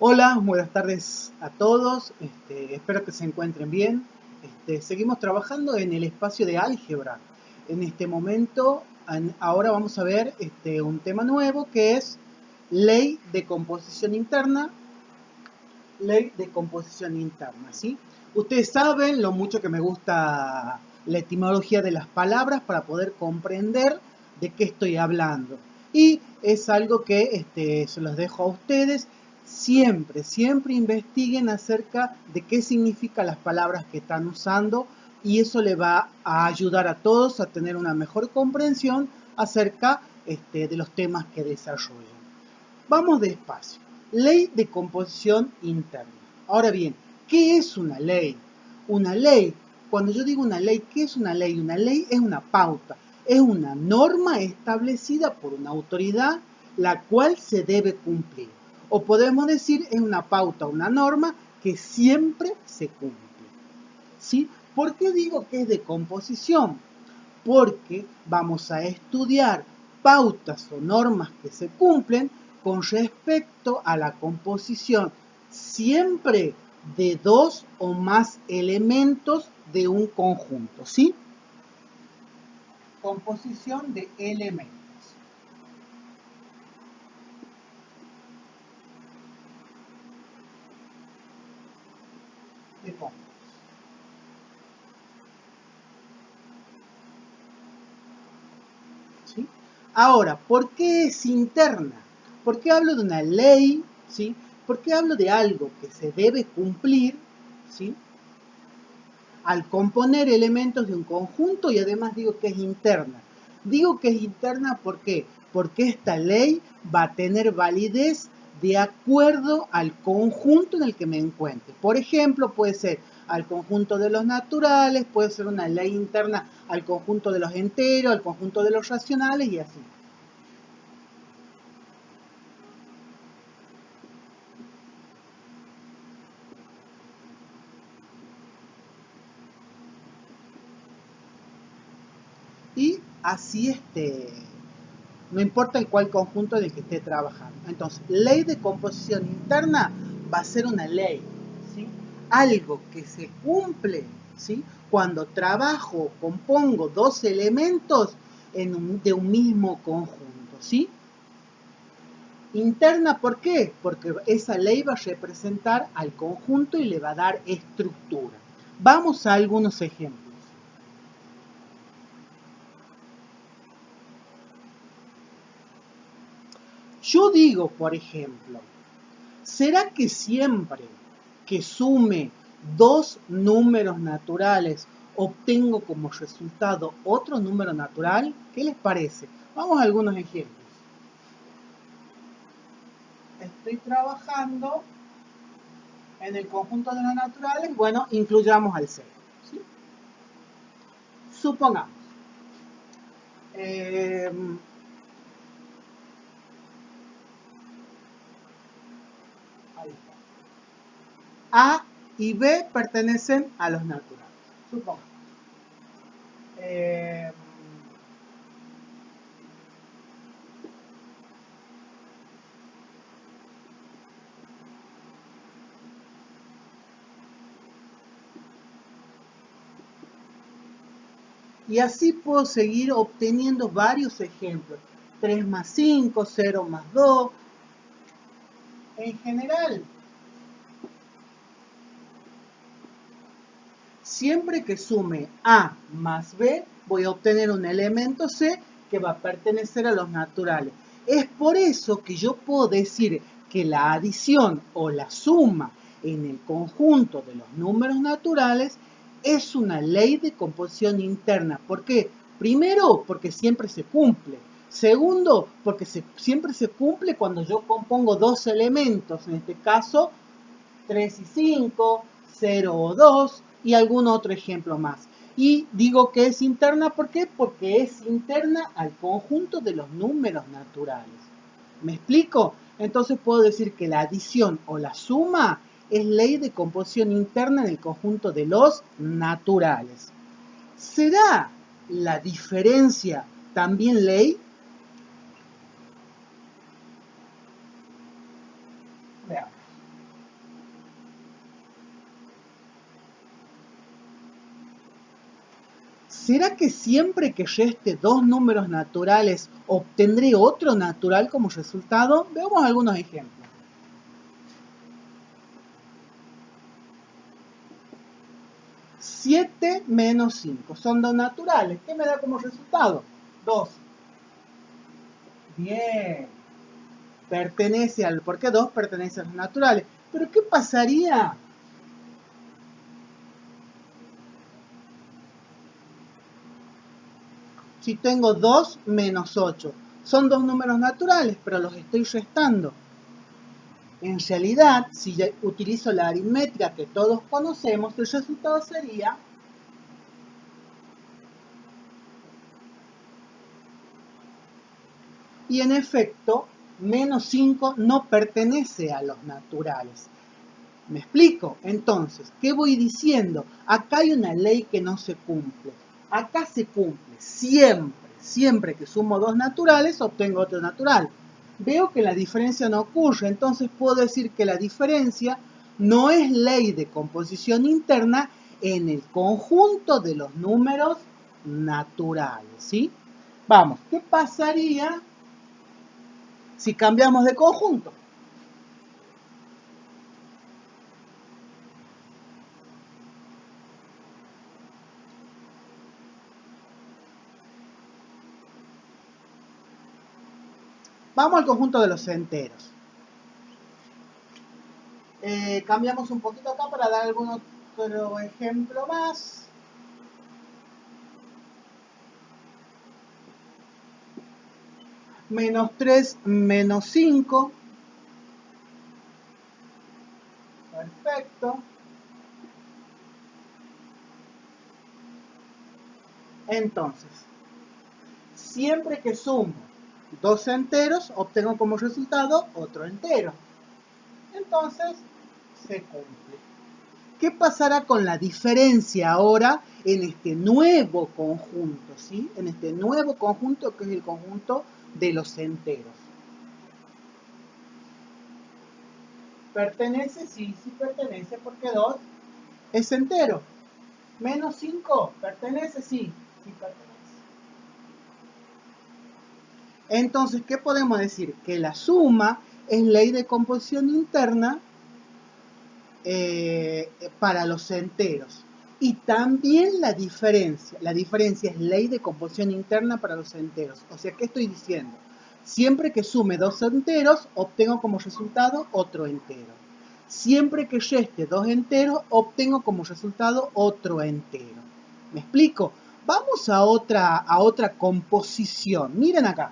Hola, buenas tardes a todos. Espero que se encuentren bien. Seguimos trabajando en el espacio de álgebra. En este momento, ahora vamos a ver un tema nuevo que es ley de composición interna. Ley de composición interna, ¿sí? Ustedes saben lo mucho que me gusta la etimología de las palabras para poder comprender de qué estoy hablando. Y es algo que se los dejo a ustedes. Siempre investiguen acerca de qué significan las palabras que están usando y eso le va a ayudar a todos a tener una mejor comprensión acerca de los temas que desarrollan. Vamos despacio. Ley de composición interna. Ahora bien, ¿qué es una ley? Una ley, cuando yo digo una ley, ¿qué es una ley? Una ley es una pauta, es una norma establecida por una autoridad la cual se debe cumplir. O podemos decir es una pauta, una norma que siempre se cumple. ¿Sí? ¿Por qué digo que es de composición? Porque vamos a estudiar pautas o normas que se cumplen con respecto a la composición siempre de dos o más elementos de un conjunto, ¿sí? Composición de elementos. De conjuntos. ¿Sí? Ahora, ¿por qué es interna? ¿Por qué hablo de una ley? ¿Sí? ¿Por qué hablo de algo que se debe cumplir? ¿Sí? Al componer elementos de un conjunto y además digo que es interna. Digo que es interna ¿por qué? Porque esta ley va a tener validez de acuerdo al conjunto en el que me encuentre. Por ejemplo, puede ser al conjunto de los naturales, puede ser una ley interna al conjunto de los enteros, al conjunto de los racionales y así. Y así no importa en cuál conjunto en el que esté trabajando. Entonces, ley de composición interna va a ser una ley, ¿sí? Algo que se cumple, ¿sí? Cuando trabajo o compongo dos elementos de un mismo conjunto, ¿sí? Interna, ¿por qué? Porque esa ley va a representar al conjunto y le va a dar estructura. Vamos a algunos ejemplos. Yo digo, por ejemplo, ¿será que siempre que sume dos números naturales obtengo como resultado otro número natural? ¿Qué les parece? Vamos a algunos ejemplos. Estoy trabajando en el conjunto de los naturales, bueno, incluyamos al 0. ¿Sí? Supongamos. Eh, ahí está. A y B pertenecen a los naturales. Supongamos. Eh, Y así puedo seguir obteniendo varios ejemplos. 3 más 5, 0 más 2. En general, siempre que sume A más B, voy a obtener un elemento C que va a pertenecer a los naturales. Es por eso que yo puedo decir que la adición o la suma en el conjunto de los números naturales es una ley de composición interna. ¿Por qué? Primero, porque siempre se cumple. Segundo, porque siempre se cumple cuando yo compongo dos elementos, en este caso 3 y 5, 0 o 2 y algún otro ejemplo más. Y digo que es interna, ¿por qué? Porque es interna al conjunto de los números naturales. ¿Me explico? Entonces puedo decir que la adición o la suma es ley de composición interna en el conjunto de los naturales. ¿Será la diferencia también ley? Veamos. ¿Será que siempre que reste dos números naturales obtendré otro natural como resultado? Veamos algunos ejemplos. 7 menos 5 son dos naturales. ¿Qué me da como resultado? 2. Bien. Pertenece al... ¿Por qué 2 pertenece a los naturales? Pero ¿qué pasaría si tengo 2 menos 8? Son dos números naturales, pero los estoy restando. En realidad, si utilizo la aritmética que todos conocemos, el resultado sería y en efecto, menos 5 no pertenece a los naturales. ¿Me explico? Entonces, ¿qué voy diciendo? Acá hay una ley que no se cumple. Acá se cumple siempre que sumo dos naturales, obtengo otro natural. Veo que la diferencia no ocurre, entonces puedo decir que la diferencia no es ley de composición interna en el conjunto de los números naturales, ¿sí? Vamos, ¿qué pasaría si cambiamos de conjunto? Vamos al conjunto de los enteros. Cambiamos un poquito acá para dar algún otro ejemplo más. Menos 3 menos 5. Perfecto. Entonces, siempre que sumo dos enteros, obtengo como resultado otro entero. Entonces, se cumple. ¿Qué pasará con la diferencia ahora en este nuevo conjunto? ¿Sí? En este nuevo conjunto que es el conjunto de los enteros. ¿Pertenece? Sí, sí pertenece porque 2 es entero. Menos 5, ¿pertenece? Sí, sí pertenece. Entonces, ¿qué podemos decir? Que la suma es ley de composición interna para los enteros. Y también la diferencia es ley de composición interna para los enteros. O sea, ¿qué estoy diciendo? Siempre que sume dos enteros, obtengo como resultado otro entero. Siempre que reste dos enteros, obtengo como resultado otro entero. ¿Me explico? Vamos a otra composición. Miren acá.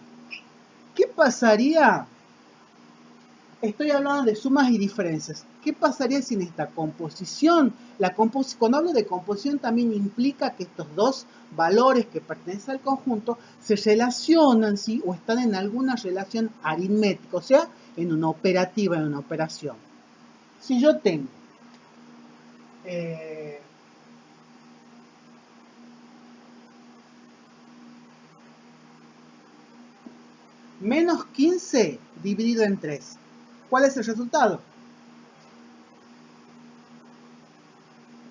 ¿Qué pasaría? Estoy hablando de sumas y diferencias. ¿Qué pasaría si en esta composición, cuando hablo de composición también implica que estos dos valores que pertenecen al conjunto se relacionan, ¿sí? O están en alguna relación aritmética, o sea, en una operativa, en una operación. Si yo tengo menos 15 dividido en 3, ¿cuál es el resultado?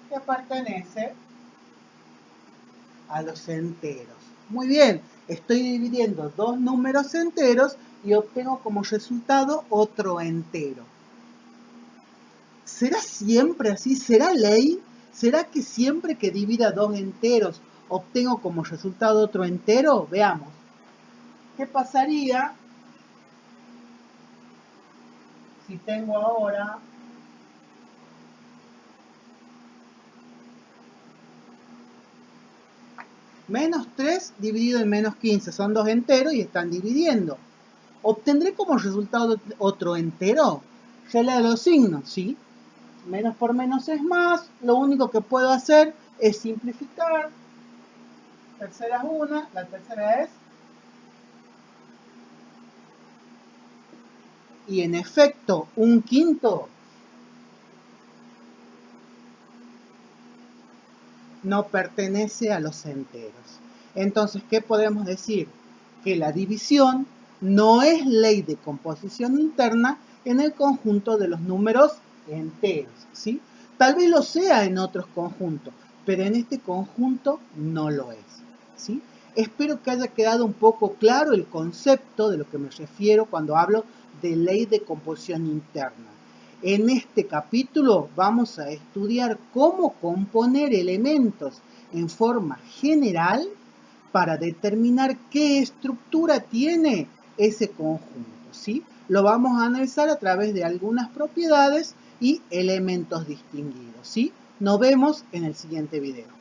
Que pertenece a los enteros. Muy bien, estoy dividiendo dos números enteros y obtengo como resultado otro entero. ¿Será siempre así? ¿Será ley? ¿Será que siempre que divida dos enteros obtengo como resultado otro entero? Veamos. ¿Qué pasaría si tengo ahora menos 3 dividido en menos 15? Son dos enteros y están dividiendo. ¿Obtendré como resultado otro entero? Ya le los signos, ¿sí? Menos por menos es más. Lo único que puedo hacer es simplificar. Tercera es una, la tercera es. Y en efecto, un quinto no pertenece a los enteros. Entonces, ¿qué podemos decir? Que la división no es ley de composición interna en el conjunto de los números enteros, ¿sí? Tal vez lo sea en otros conjuntos, pero en este conjunto no lo es, ¿sí? Espero que haya quedado un poco claro el concepto de lo que me refiero cuando hablo de ley de composición interna. En este capítulo vamos a estudiar cómo componer elementos en forma general para determinar qué estructura tiene ese conjunto, ¿sí? Lo vamos a analizar a través de algunas propiedades y elementos distinguidos, ¿sí? Nos vemos en el siguiente video.